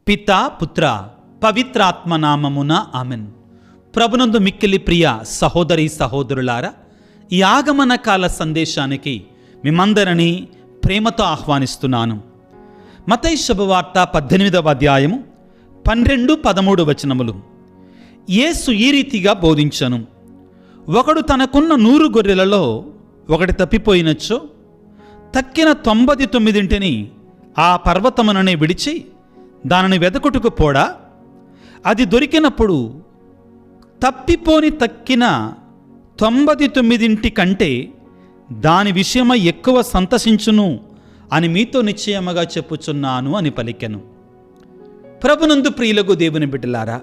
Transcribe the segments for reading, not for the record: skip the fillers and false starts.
పితా పుత్ర పవిత్రాత్మ నామమున ఆమెన్. ప్రభునందు మిక్కిలి ప్రియ సహోదరి సహోదరులారా, ఈ ఆగమన కాల సందేశానికి మిమ్మందరినీ ప్రేమతో ఆహ్వానిస్తున్నాను. మత్తయి శుభవార్త 18వ అధ్యాయము 12-13 వచనములు. యేసు ఈ రీతిగా బోధించను. ఒకడు తనకున్న 100 గొర్రెలలో ఒకటి తప్పిపోయినచో తక్కిన 99 ఆ పర్వతముననే విడిచి దానిని వెదకుటకు పోడా, అది దొరికినప్పుడు తప్పిపోని తక్కిన 99 కంటే దాని విషయమై ఎక్కువ సంతసించును అని మీతో నిశ్చయముగా చెప్పుచున్నాను అని పలికెను. ప్రభునందు ప్రియులకు దేవుని బిడ్డలారా,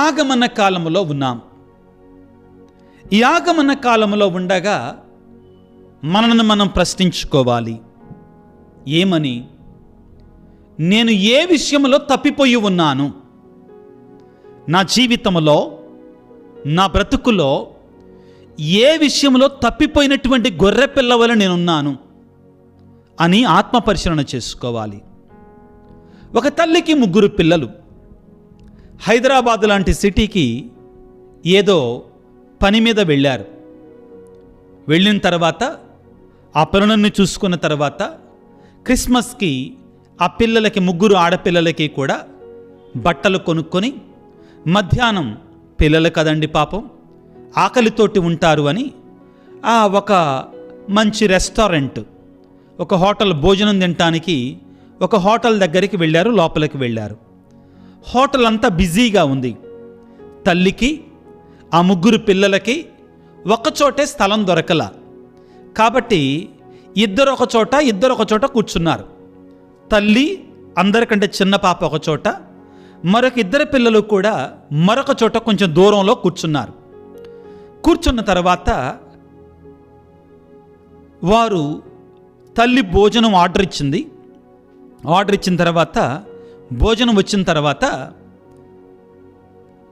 ఆగమన కాలములో ఉన్నాం. ఈ ఆగమన కాలములో ఉండగా మనల్ని మనం ప్రశ్నించుకోవాలి. ఏమని? నేను ఏ విషయంలో తప్పిపోయి ఉన్నాను? నా జీవితంలో, నా బ్రతుకులో ఏ విషయంలో తప్పిపోయినటువంటి గొర్రె పిల్లవల నేనున్నాను అని ఆత్మపరిశీలన చేసుకోవాలి. ఒక తల్లికి 3 పిల్లలు. హైదరాబాద్ లాంటి సిటీకి ఏదో పని మీద వెళ్ళారు. వెళ్ళిన తర్వాత ఆ పనులన్నీ చూసుకున్న తర్వాత క్రిస్మస్కి ఆ పిల్లలకి 3 ఆడపిల్లలకి కూడా బట్టలు కొనుక్కొని, మధ్యాహ్నం పిల్లలు కదండి పాపం ఆకలితోటి ఉంటారు అని ఒక మంచి రెస్టారెంట్, ఒక హోటల్ భోజనం తినటానికి ఒక హోటల్ దగ్గరికి వెళ్ళారు. లోపలికి వెళ్ళారు. హోటల్ అంతా బిజీగా ఉంది. తల్లికి ఆ 3 పిల్లలకి ఒకచోటే స్థలం దొరకల. కాబట్టి ఇద్దరు ఒక చోట కూర్చున్నారు. తల్లి, అందరికంటే చిన్న పాప ఒక చోట, మరొక 2 పిల్లలు కూడా మరొక చోట కొంచెం దూరంలో కూర్చున్నారు. కూర్చున్న తర్వాత వారు, తల్లి భోజనం ఆర్డర్ ఇచ్చింది. ఆర్డర్ ఇచ్చిన తర్వాత భోజనం వచ్చిన తర్వాత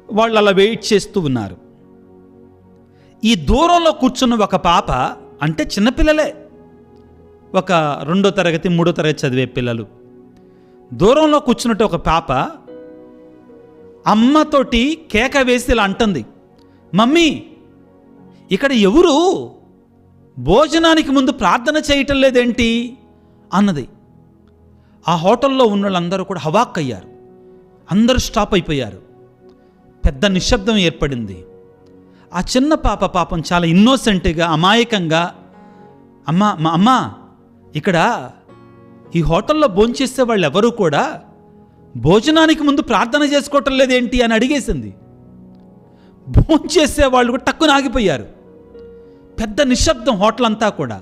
వాళ్ళు అలా వెయిట్ చేస్తూ ఉన్నారు. ఈ దూరంలో కూర్చున్న ఒక పాప, అంటే చిన్నపిల్లలే, ఒక 2వ తరగతి 3వ తరగతి చదివే పిల్లలు, దూరంలో కూర్చున్నట్టు ఒక పాప అమ్మతోటి కేక వేసి ఇలా అంటుంది, మమ్మీ ఇక్కడ ఎవరు భోజనానికి ముందు ప్రార్థన చేయటం లేదేంటి అన్నది. ఆ హోటల్లో ఉన్న వాళ్ళందరూ కూడా హవాక్కయ్యారు. అందరూ స్టాప్ అయిపోయారు. పెద్ద నిశ్శబ్దం ఏర్పడింది. ఆ చిన్న పాప పాపం చాలా ఇన్నోసెంట్గా, అమాయకంగా, అమ్మా ఇక్కడ ఈ హోటల్లో భోంచేసే వాళ్ళు ఎవరు కూడా భోజనానికి ముందు ప్రార్థన చేసుకోవటం లేదేంటి అని అడిగేసింది. భోంచేసే వాళ్ళు కూడా టక్కున ఆగిపోయారు. పెద్ద నిశ్శబ్దం హోటల్ అంతా కూడా.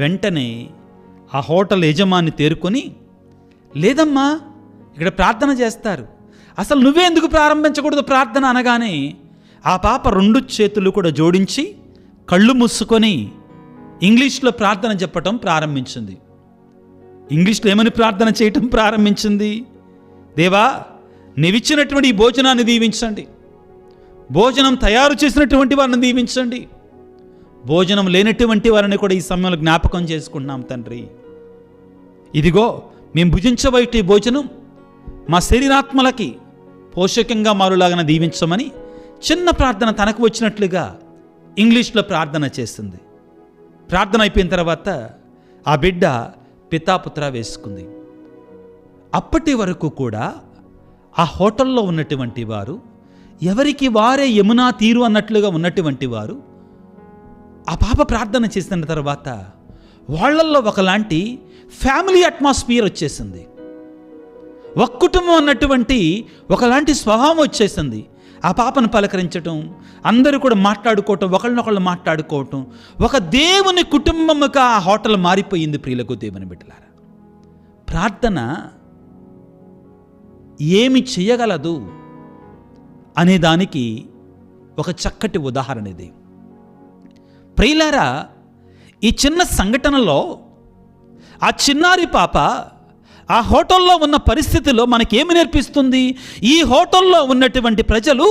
వెంటనే ఆ హోటల్ యజమాని తేరుకొని, లేదమ్మా ఇక్కడ ప్రార్థన చేస్తారు, అసలు నువ్వే ఎందుకు ప్రారంభించకూడదు ప్రార్థన అనగానే ఆ పాప 2 చేతులు కూడా జోడించి కళ్ళు మూసుకొని ఇంగ్లీష్లో ప్రార్థన చెప్పటం ప్రారంభించింది. ఇంగ్లీష్లో ఏమని ప్రార్థన చేయటం ప్రారంభించింది? దేవా, నీవిచ్చినటువంటి ఈ భోజనాన్ని దీవించండి, భోజనం తయారు చేసినటువంటి వారిని దీవించండి, భోజనం లేనటువంటి వారిని కూడా ఈ సమయంలో జ్ఞాపకం చేసుకుంటున్నాం తండ్రి. ఇదిగో మేము భుజించబోయే భోజనం మా శరీరాత్మలకి పోషకంగా మారులాగా దీవించమని చిన్న ప్రార్థన తనకు వచ్చినట్లుగా ఇంగ్లీష్లో ప్రార్థన చేస్తుంది. ప్రార్థన అయిపోయిన తర్వాత ఆ బిడ్డ పితాపుత్ర వేసుకుంది. అప్పటి వరకు కూడా ఆ హోటల్లో ఉన్నటువంటి వారు, ఎవరికి వారే యమునా తీరు అన్నట్లుగా ఉన్నటువంటి వారు, ఆ పాప ప్రార్థన చేసిన తర్వాత వాళ్ళల్లో ఒకలాంటి ఫ్యామిలీ అట్మాస్ఫియర్ వచ్చేసింది. ఒక కుటుంబం అన్నటువంటి ఒకలాంటి స్వభావం వచ్చేసింది. ఆ పాపను పలకరించటం, అందరూ కూడా మాట్లాడుకోవటం, ఒకళ్ళనొకళ్ళు మాట్లాడుకోవటం, ఒక దేవుని కుటుంబముగా ఆ హోటల్ మారిపోయింది. ప్రియులకు దేవుని బిడ్డలారా, ప్రార్థన ఏమి చేయగలదు అనేదానికి ఒక చక్కటి ఉదాహరణ ఇది. ప్రియులారా, ఈ చిన్న సంఘటనలో ఆ చిన్నారి పాప ఆ హోటల్లో ఉన్న పరిస్థితిలో మనకేమి నేర్పిస్తుంది? ఈ హోటల్లో ఉన్నటువంటి ప్రజలు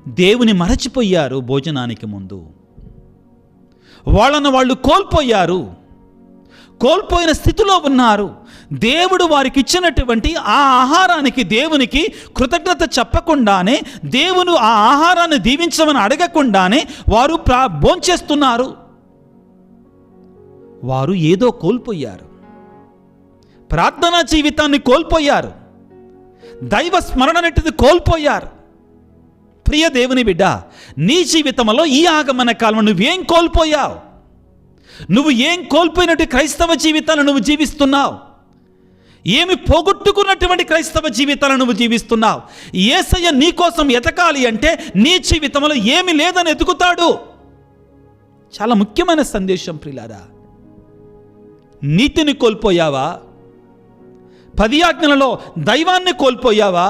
దేవుని మరచిపోయారు. భోజనానికి ముందు వాళ్ళను వాళ్ళు కోల్పోయారు. కోల్పోయిన స్థితిలో ఉన్నారు. దేవుడు వారికి ఇచ్చినటువంటి ఆ ఆహారానికి దేవునికి కృతజ్ఞత చెప్పకుండానే, దేవుడు ఆ ఆహారాన్ని దీవించమని అడగకుండానే వారు భోంచేస్తున్నారు. వారు ఏదో కోల్పోయారు. ప్రార్థనా జీవితాన్ని కోల్పోయారు. దైవ స్మరణ అనేటిది కోల్పోయారు. ప్రియ దేవుని బిడ్డ, నీ జీవితంలో ఈ ఆగమన కాలంలో నువ్వేం కోల్పోయావు? నువ్వు ఏం కోల్పోయినట్టు క్రైస్తవ జీవితాలను నువ్వు జీవిస్తున్నావు? ఏమి పోగొట్టుకున్నటువంటి క్రైస్తవ జీవితాలను నువ్వు జీవిస్తున్నావు? యేసయ్య నీ కోసం ఎతకాలి అంటే నీ జీవితంలో ఏమి లేదని ఎతుకుతాడు. చాలా ముఖ్యమైన సందేశం ప్రియులారా. నీతిని కోల్పోయావా? 10 ఆజ్ఞలలో దైవాన్ని కోల్పోయావా?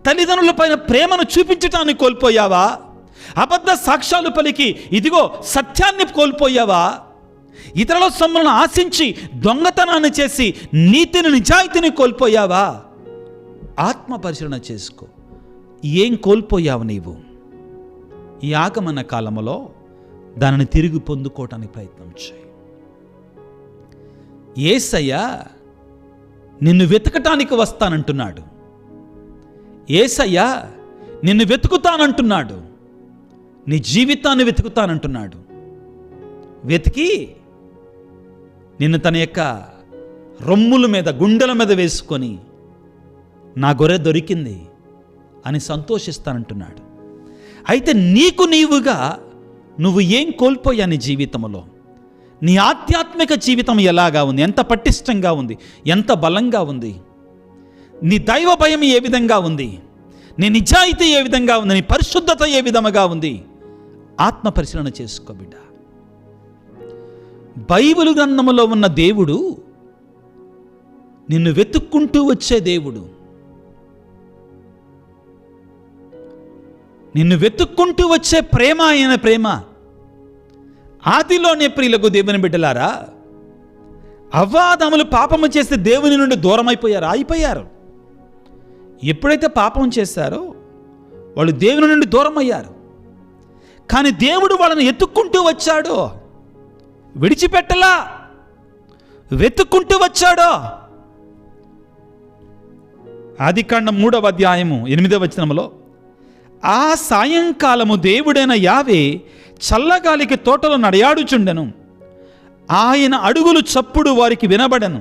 తల్లిదండ్రుల పైన ప్రేమను చూపించటాన్ని కోల్పోయావా? అబద్ధ సాక్ష్యాలు పలికి ఇదిగో సత్యాన్ని కోల్పోయావా? ఇతరుల సొమ్ములను ఆశించి దొంగతనాన్ని చేసి నీతిని నిజాయితీని కోల్పోయావా? ఆత్మ పరిశీలన చేసుకో. ఏం కోల్పోయావు నీవు? ఈ ఆగమన కాలంలో దానిని తిరిగి పొందుకోవటానికి ప్రయత్నం చేయి. యేసయ్య నిన్ను వెతకటానికి వస్తానంటున్నాడు. యేసయ్య నిన్ను వెతుకుతానంటున్నాడు. నీ జీవితాన్ని వెతుకుతానంటున్నాడు. వెతికి నిన్ను తన యొక్క రొమ్ముల మీద, గుండెల మీద వేసుకొని నా గొర్రె దొరికింది అని సంతోషిస్తానంటున్నాడు. అయితే నీకు నీవుగా నువ్వు ఏం కోల్పోయా? నీ జీవితంలో నీ ఆధ్యాత్మిక జీవితం ఎలాగా ఉంది? ఎంత పటిష్టంగా ఉంది? ఎంత బలంగా ఉంది? నీ దైవ భయం ఏ విధంగా ఉంది? నీ నిజాయితీ ఏ విధంగా ఉంది? నీ పరిశుద్ధత ఏ విధముగా ఉంది? ఆత్మ పరిశీలన చేసుకో బిడ్డ. బైబిలు గ్రంథములో ఉన్న దేవుడు నిన్ను వెతుక్కుంటూ వచ్చే దేవుడు. నిన్ను వెతుక్కుంటూ వచ్చే ప్రేమ ఆయన ప్రేమ. ఆదిలోనే ప్రియులకు దేవుని బిడ్డలారా, అవ్వాదములు పాపము చేస్తే దేవుని నుండి దూరం అయిపోయారు. ఎప్పుడైతే పాపం చేశారో వాళ్ళు దేవుని నుండి దూరం అయ్యారు. కానీ దేవుడు వాళ్ళని ఎత్తుక్కుంటూ వచ్చాడు, విడిచిపెట్టలా, వెతుక్కుంటూ వచ్చాడు. ఆదికాండం 3వ అధ్యాయము 8వ వచనములో, ఆ సాయంకాలము దేవుడైన యావే చల్లగాలికి తోటలో నడయాడుచుండెను. ఆయన అడుగులు చప్పుడు వారికి వినబడెను.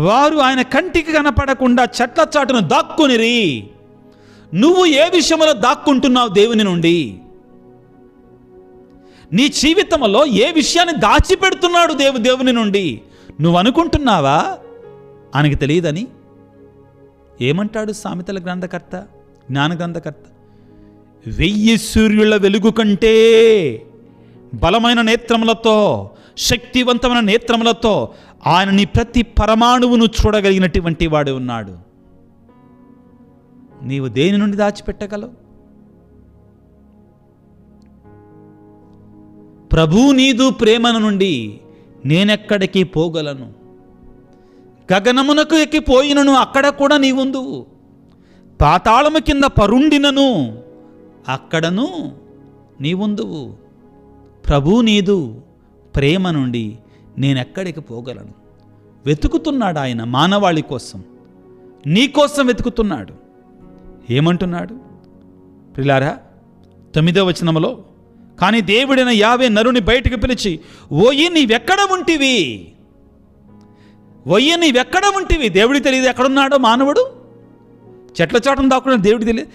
వారు ఆయన కంటికి కనపడకుండా చెట్ల చాటును దాక్కునిరి. నువ్వు ఏ విషయంలో దాక్కుంటున్నావు దేవుని నుండి? నీ జీవితంలో ఏ విషయాన్ని దాచిపెడుతున్నాడు దేవుని నుండి? నువ్వు అనుకుంటున్నావా ఆయనకి తెలియదని? ఏమంటాడు సామెతల గ్రంథకర్త, జ్ఞాన గ్రంథకర్త? 1000 సూర్యుల వెలుగు కంటే బలమైన నేత్రములతో, శక్తివంతమైన నేత్రములతో ఆయన నీ ప్రతి పరమాణువును చూడగలిగినటువంటి వాడు ఉన్నాడు. నీవు దేని నుండి దాచిపెట్టగలవు? ప్రభు నీదు ప్రేమను నుండి నేనెక్కడికి పోగలను? గగనమునకు ఎక్కిపోయినను అక్కడ కూడా నీవుందువు. పాతాళము కింద పరుండినను అక్కడను నీవుందువు. ప్రభు నీదు ప్రేమ నుండి నేనెక్కడికి పోగలను? వెతుకుతున్నాడు ఆయన మానవాళి కోసం, నీ కోసం వెతుకుతున్నాడు. ఏమంటున్నాడు ప్రియులారా 9వ వచనములో, కానీ దేవుడైన యావే నరుని బయటకు పిలిచి, ఓయి నీవెక్కడ ఉంటివి? ఓయి నీవెక్కడ ఉంటివి? దేవుడికి తెలియదు ఎక్కడున్నాడో మానవుడు. చెట్ల చాటును దాక్కున్న దేవుడికి తెలియదు.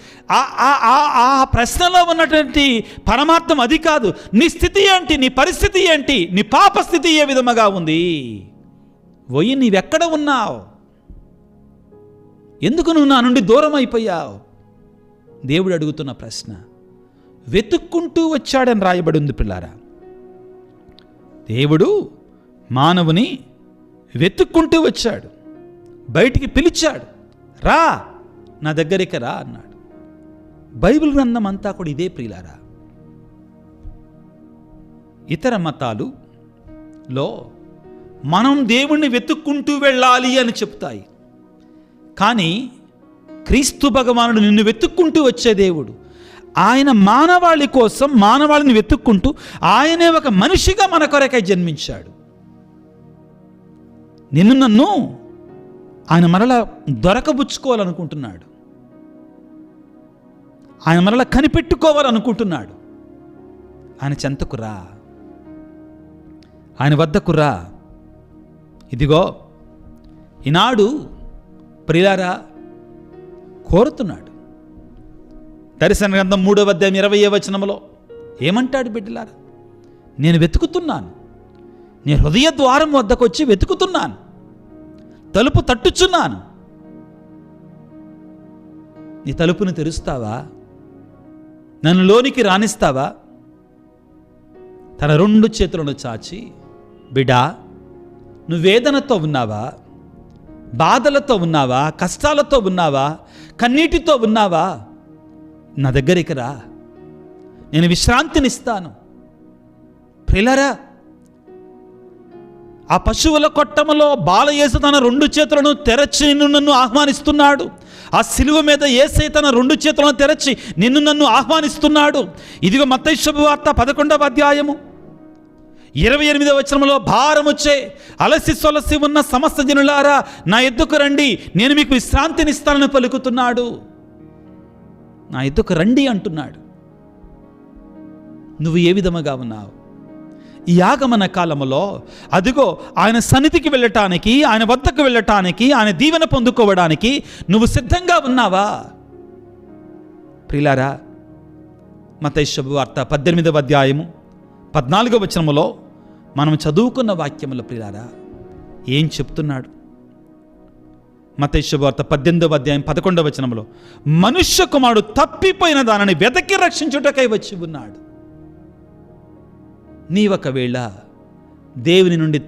ఆ ప్రశ్నలో ఉన్నటువంటి పరమార్థం అది కాదు. నీ స్థితి ఏంటి? నీ పరిస్థితి ఏంటి? నీ పాప స్థితి ఏ విధముగా ఉంది? ఓయి నీవెక్కడ ఉన్నావు? ఎందుకు నువ్వు నా నుండి దూరం అయిపోయావు? దేవుడు అడుగుతున్న ప్రశ్న. వెతుక్కుంటూ వచ్చాడని రాయబడి ఉంది పిల్లారా. దేవుడు మానవుని వెతుక్కుంటూ వచ్చాడు, బయటికి పిలిచాడు, రా నా దగ్గరికి రా అన్నాడు. బైబిల్ గ్రంథం అంతా కూడా ఇదే ప్రియులారా. ఇతర మతాలులో మనం దేవుణ్ణి వెతుక్కుంటూ వెళ్ళాలి అని చెప్తాయి. కానీ క్రీస్తు భగవానుడు నిన్ను వెతుక్కుంటూ వచ్చే దేవుడు. ఆయన మానవాళి కోసం మానవాళిని వెతుక్కుంటూ ఆయనే ఒక మనిషిగా మన కొరకై జన్మించాడు. నిన్ను నన్ను ఆయన మరలా దొరకబుచ్చుకోవాలనుకుంటున్నాడు. ఆయన మరలా కనిపెట్టుకోవాలనుకుంటున్నాడు. ఆయన చెంతకు రా, ఆయన వద్దకు రా. ఇదిగో ఈనాడు ప్రియులారా కోరుతున్నాడు. దర్శన గ్రంథం 3వ అధ్యాయం 20వ వచనంలో ఏమంటాడు? బిడ్డలారా, నేను వెతుకుతున్నాను, నీ హృదయ ద్వారం వద్దకు వచ్చి వెతుకుతున్నాను, తలుపు తట్టుచున్నాను. నీ తలుపుని తెరుస్తావా? నన్ను లోనికి రాణిస్తావా? తన 2 చేతులను చాచి, బిడ్డా, నువ్వు వేదనతో ఉన్నావా? బాధలతో ఉన్నావా? కష్టాలతో ఉన్నావా? కన్నీటితో ఉన్నావా? నా దగ్గరికి రా, నేను విశ్రాంతినిస్తాను. ప్రియులారా, ఆ పశువుల కొట్టములో బాలయేసు తన 2 చేతులను తెరచి నన్ను ఆహ్వానిస్తున్నాడు. ఆ సిలువ మీద యేసయ్య తన 2 చేతులను తెరచి నన్ను ఆహ్వానిస్తున్నాడు. ఇదిగో మత్తయి శుభవార్త 11వ అధ్యాయము 28వ వచనంలో, భారముచ్చే అలసి సొలసి ఉన్న సమస్త జనులారా నా ఎద్దుకు రండి, నేను మీకు విశ్రాంతినిస్తానని పలుకుతున్నాడు. నా ఎద్దుకు రండి అంటున్నాడు. నువ్వు ఏ విధముగా ఉన్నావు? ఈ ఆగమన కాలములో అదిగో ఆయన సన్నిధికి వెళ్ళటానికి, ఆయన వద్దకు వెళ్ళటానికి, ఆయన దీవెన పొందుకోవడానికి నువ్వు సిద్ధంగా ఉన్నావా? ప్రియులారా, మత్తయి శుభవార్త 18వ అధ్యాయము 14వ వచనములో మనం చదువుకున్న వాక్యముల ప్రియులారా ఏం చెప్తున్నాడు? మత్తయి శుభవార్త 18వ అధ్యాయం 11వ వచనములో, మనుష్య కుమారుడు తప్పిపోయిన దానిని వెతకి రక్షించుటకై వచ్చి ఉన్నాడు. నీవొకవేళ దేవుని నుండి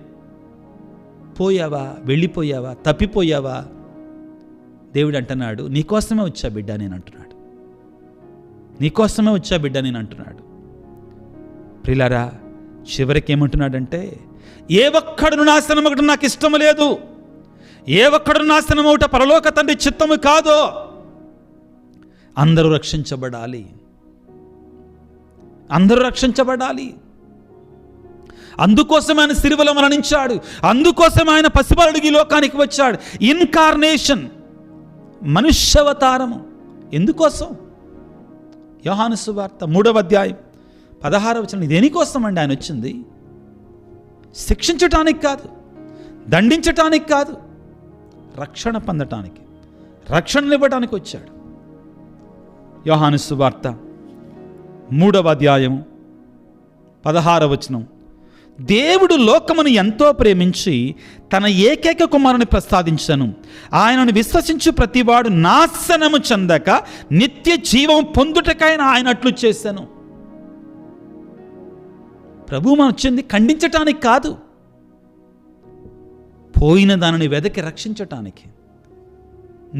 పోయావా, వెళ్ళిపోయావా, తప్పిపోయావా? దేవుడు అంటున్నాడు, నీకోసమే వచ్చా బిడ్డ నేను అంటున్నాడు. నీకోసమే వచ్చా బిడ్డ నేను అంటున్నాడు. ప్రియులారా, చివరికి ఏమంటున్నాడంటే, ఏ ఒక్కడును నాశనం ఒకటి నాకు ఇష్టము లేదు, ఏ ఒక్కడు నాశనం ఒకట పరలోక తండ్రి చిత్తము కాదో, అందరూ రక్షించబడాలి, అందరూ రక్షించబడాలి. అందుకోసం ఆయన సిలువలో మరణించాడు, అందుకోసం ఆయన పసిబాలుడికి లోకానికి వచ్చాడు. ఇన్కార్నేషన్, మనుష్యవతారము. ఎందుకోసం? యోహాను సువార్త 3వ అధ్యాయం 16వ వచనం, దేనికోసం అండి ఆయన వచ్చింది? శిక్షించటానికి కాదు, దండించటానికి కాదు, రక్షణ పొందటానికి, రక్షణనివ్వటానికి వచ్చాడు. యోహాను సువార్త 3వ అధ్యాయము 16వ వచనం, దేవుడు లోకమును ఎంతో ప్రేమించి తన ఏకైక కుమారుని ప్రసాదించెను, ఆయనను విశ్వసించు ప్రతివాడు నాశనము చెందక నిత్య జీవం పొందుటకై ఆయన అట్లు చేశాను. ప్రభువు మనం వచ్చింది ఖండించటానికి కాదు, పోయిన దానిని వెదకి రక్షించటానికి.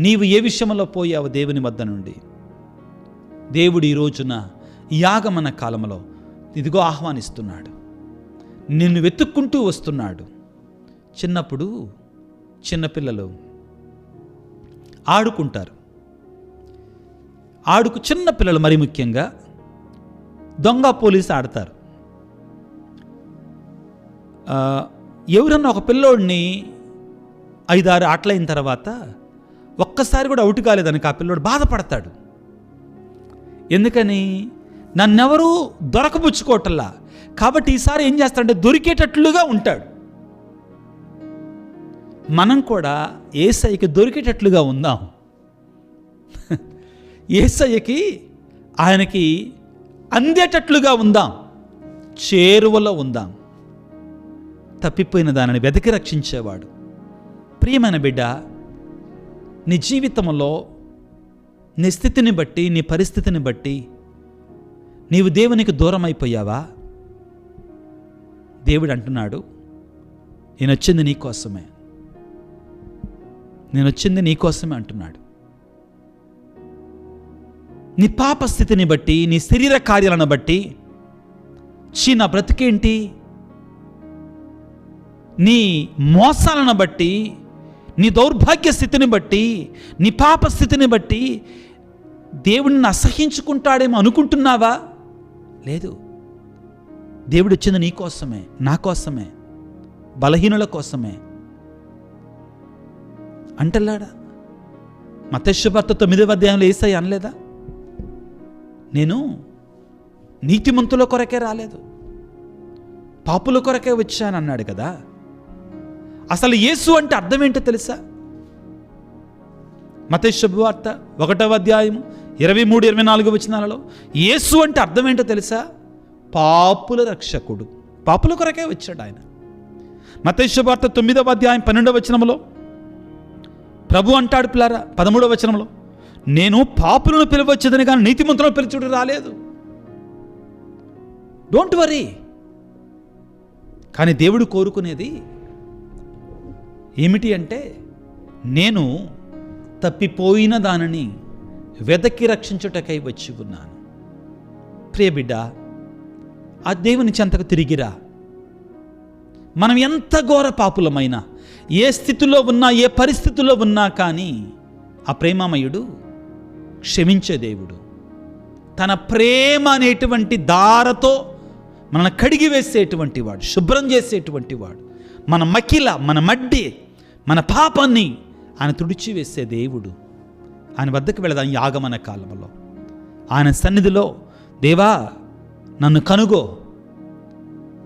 నీవు ఏ విషయంలో పోయావు దేవుని వద్ద నుండి? దేవుడు ఈ రోజున ఈ ఆగమన కాలంలో ఇదిగో ఆహ్వానిస్తున్నాడు, నిన్ను వెతుక్కుంటూ వస్తున్నాడు. చిన్నప్పుడు చిన్నపిల్లలు ఆడుకుంటారు. చిన్నపిల్లలు మరి ముఖ్యంగా దొంగ పోలీసు ఆడతారు. ఎవరన్నా ఒక పిల్లోడిని 5-6 ఆటలైన తర్వాత ఒక్కసారి కూడా అవుట్ కాలేదనికి ఆ పిల్లోడు బాధపడతాడు. ఎందుకని? నన్నెవరూ దొరకబుచ్చుకోవటల్లా, కాబట్టి ఈసారి ఏం చేస్తాడంటే దొరికేటట్లుగా ఉంటాడు. మనం కూడా యేసయ్యకి దొరికేటట్లుగా ఉందాం. యేసయ్యకి ఆయనకి అందేటట్లుగా ఉందాం, చేరువలో ఉందాం. తప్పిపోయిన దానిని వెతికి రక్షించేవాడు. ప్రియమైన బిడ్డ, నీ జీవితంలో నీ స్థితిని బట్టి, నీ పరిస్థితిని బట్టి నీవు దేవునికి దూరం అయిపోయావా? దేవుడు అంటున్నాడు, నేను వచ్చింది నీకోసమే, నేను వచ్చింది నీకోసమే అంటున్నాడు. నీ పాప స్థితిని బట్టి, నీ శరీర కార్యాలను బట్టి, నా బ్రతికేంటి, నీ మోసాలను బట్టి, నీ దౌర్భాగ్య స్థితిని బట్టి, నీ పాప స్థితిని బట్టి దేవుడిని అసహించుకుంటాడేమో అనుకుంటున్నావా? లేదు. దేవుడు వచ్చింది నీ కోసమే, నా కోసమే, బలహీనుల కోసమే. అంటలాడా? మత్తయి సువార్త 9వ అధ్యాయంలో యేసయ్య అనలేదా, నేను నీతిమంతుల కొరకే రాలేదు, పాపుల కొరకే వచ్చాను అన్నాడు కదా. అసలు యేసు అంటే అర్థం ఏంటో తెలుసా? మత్తయి శుభవార్త 1వ అధ్యాయము 23-24 వచనాలలో యేసు అంటే అర్థం ఏంటో తెలుసా? పాపుల రక్షకుడు, పాపుల కొరకే వచ్చాడు ఆయన. మత్తయి శుభవార్త 9వ అధ్యాయం 12వ వచనంలో ప్రభు అంటాడు పిల్లారా, 13వ వచనంలో, నేను పాపులను పిలవచ్చదని కానీ నీతిమంతులను పిలుచుడు రాలేదు. Don't worry. కానీ దేవుడు కోరుకునేది ఏమిటి అంటే, నేను తప్పిపోయిన దానిని వెదకి రక్షించుటకై వచ్చి ఉన్నాను. ప్రియ బిడ్డ, ఆ దేవుని చెంతకు తిరిగిరా. మనం ఎంత ఘోర పాపులమైనా, ఏ స్థితిలో ఉన్నా, ఏ పరిస్థితుల్లో ఉన్నా కానీ ఆ ప్రేమమయుడు క్షమించే దేవుడు. తన ప్రేమ అనేటువంటి దారతో మనల్ని కడిగి వేసేటువంటి వాడు, శుభ్రం చేసేటువంటి వాడు. మన మకిల, మన మడ్డి, మన పాపాన్ని ఆయన తుడిచి వేసే దేవుడు. ఆయన వద్దకు వెళదాం ఈ ఆగమన కాలంలో. ఆయన సన్నిధిలో, దేవా నన్ను కనుగో,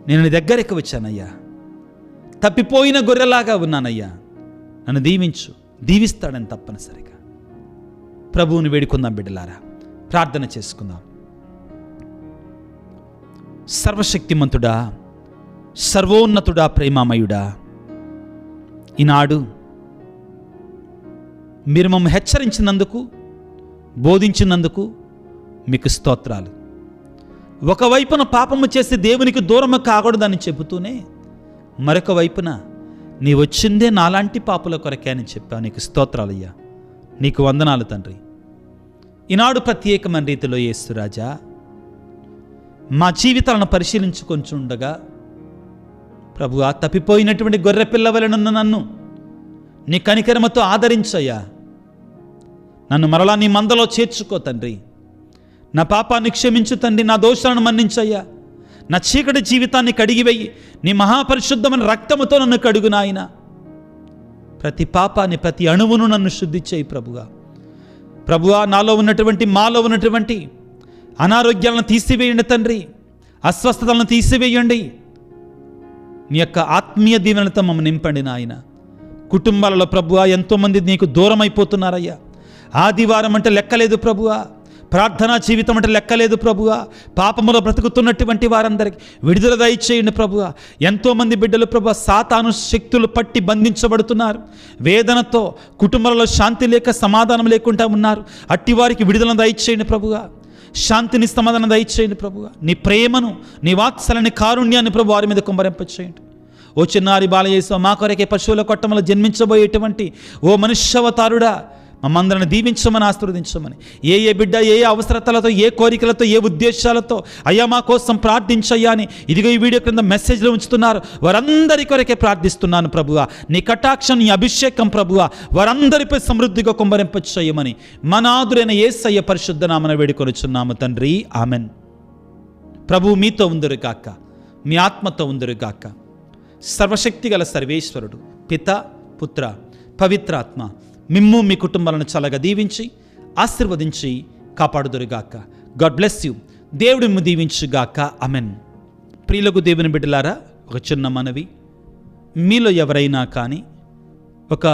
నేను నీ దగ్గరికి వచ్చానయ్యా, తప్పిపోయిన గొర్రెలాగా ఉన్నానయ్యా, నన్ను దీవించు. దీవిస్తాడని తప్పనిసరిగా. ప్రభువుని వేడుకుందాం బిడ్డలారా, ప్రార్థన చేసుకుందాం. సర్వశక్తిమంతుడా, సర్వోన్నతుడా, ప్రేమామయుడా, ఈనాడు మీరు మమ్మల్ని హెచ్చరించినందుకు, బోధించినందుకు మీకు స్తోత్రాలు. ఒకవైపున పాపము చేసి దేవునికి దూరము కాకూడదని చెబుతూనే, మరొక వైపున నీ వచ్చిందే నాలాంటి పాపుల కొరకే అని చెప్పావు. నీకు స్తోత్రాలయ్యా, నీకు వందనాలు తండ్రి. ఈనాడు ప్రత్యేకమైన రీతిలో యేసురాజా, మా జీవితాలను పరిశీలించుకొంచుండగా ప్రభువా, తప్పిపోయినటువంటి గొర్రె పిల్లవలెనున్న నన్ను నీ కనికరమతో ఆదరించయ్యా. నన్ను మరలా నీ మందలో చేర్చుకో తండ్రి. నా పాపాన్ని క్షమించు తండ్రి, నా దోషాలను మన్నించయ్యా. నా చీకటి జీవితాన్ని కడిగివేయి, నీ మహాపరిశుద్ధమైన రక్తముతో నన్ను కడుగు నాయనా. ప్రతి పాపాన్ని, ప్రతి అణువును నన్ను శుద్ధి చేయి ప్రభువా. ప్రభువా, నాలో ఉన్నటువంటి, మాలో ఉన్నటువంటి అనారోగ్యాలను తీసివేయండి తండ్రి, అస్వస్థతలను తీసివేయండి. నీ యొక్క ఆత్మీయ దీవెనలతో మమ్మల్ని నింపండి నాయన. కుటుంబాలలో ప్రభువా ఎంతోమంది నీకు దూరం అయిపోతున్నారయ్యా. ఆదివారం అంటే లెక్కలేదు ప్రభువా, ప్రార్థనా జీవితం అంటే లెక్కలేదు ప్రభువా. పాపములో బ్రతుకుతున్నటువంటి వారందరికీ విడుదల దయచేయండి ప్రభువా. ఎంతోమంది బిడ్డలు ప్రభువా సాతాను శక్తులు పట్టి బంధించబడుతున్నారు. వేదనతో కుటుంబాలలో శాంతి లేక సమాధానం లేకుండా ఉన్నారు. అట్టి వారికి విడుదల దయచేయండి ప్రభువా. శాంతిని, సమాధానం దయచేయండి ప్రభువా. నీ ప్రేమను, నీ వాత్సల్యాన్ని, కారుణ్యాన్ని ప్రభు వారి మీద కుమ్మరింపచేయండి. ఓ చిన్నారి బాలయేసు, మా కొరకే పశువుల కొట్టంలో జన్మించబోయేటువంటి ఓ మనుష్యవతారుడా, మమ్మందరిని దీవించమని, ఆశీర్వదించమని. ఏ ఏ బిడ్డ ఏ ఏ అవసరతలతో, ఏ కోరికలతో, ఏ ఉద్దేశాలతో అయ్యా మా కోసం ప్రార్థించయ్యా అని ఇదిగో ఈ వీడియో క్రింద మెసేజ్లో ఉంచుతున్నారు, వారందరి కొరకే ప్రార్థిస్తున్నాను ప్రభువా. నీ కటాక్షం, నీ అభిషేకం ప్రభువా వారందరిపై సమృద్ధిగా కుమ్మరింపచేయమని మనాదురైన యేసయ్య పరిశుద్ధ నామమున వేడుకొనుచున్నాము తండ్రి, ఆమెన్. ప్రభువు మీతో ఉందురు గాక, మీ ఆత్మతో ఉందురు గాక. సర్వశక్తిగల సర్వేశ్వరుడు పిత, పుత్ర, పవిత్రాత్మ మిమ్ము మీ కుటుంబాలను చల్లగా దీవించి ఆశీర్వదించి కాపాడుదురుగాక. God bless you. దేవుడు మిమ్ము దీవించుగాక. ఆమెన్. ప్రియులకు దేవుని బిడ్డలారా, ఒక చిన్న మనవి. మీలో ఎవరైనా కానీ ఒక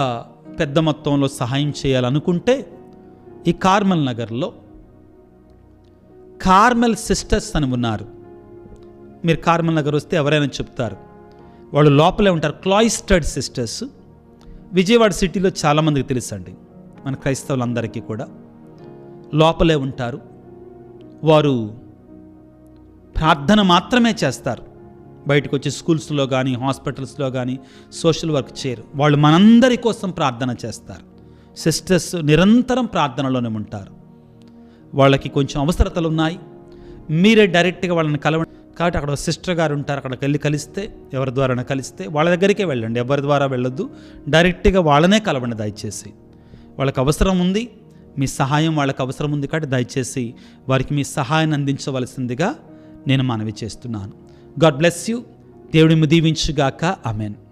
పెద్ద మొత్తంలో సహాయం చేయాలనుకుంటే ఈ కార్మెల్ నగర్లో కార్మెల్ సిస్టర్స్ అని ఉన్నారు. మీరు కార్మెల్ నగర్ వస్తే ఎవరైనా చెప్తారు, వాళ్ళు లోపలే ఉంటారు. క్లాయిస్టర్డ్ సిస్టర్స్. విజయవాడ సిటీలో చాలామందికి తెలుసండి, మన క్రైస్తవులందరికీ కూడా. లోపలే ఉంటారు. వారు ప్రార్థన మాత్రమే చేస్తారు. బయటకు వచ్చి స్కూల్స్లో కానీ, హాస్పిటల్స్లో కానీ సోషల్ వర్క్ చేయరు. వాళ్ళు మనందరి కోసం ప్రార్థన చేస్తారు. సిస్టర్స్ నిరంతరం ప్రార్థనలోనే ఉంటారు. వాళ్ళకి కొంచెం అవసరతలు ఉన్నాయి. మీరే డైరెక్ట్గా వాళ్ళని కలవండి. కాబట్టి అక్కడ సిస్టర్ గారు ఉంటారు, అక్కడికి వెళ్ళి కలిస్తే, ఎవరి ద్వారా కలిస్తే వాళ్ళ దగ్గరికే వెళ్ళండి. ఎవరి ద్వారా వెళ్ళొద్దు, డైరెక్ట్గా వాళ్ళనే కలవండి దయచేసి. వాళ్ళకి అవసరం ఉంది, మీ సహాయం వాళ్ళకి అవసరం ఉంది. కాబట్టి దయచేసి వారికి మీ సహాయాన్ని అందించవలసిందిగా నేను మనవి చేస్తున్నాను. God bless you. దేవుడిని దీవించుగాక. ఆమెన్.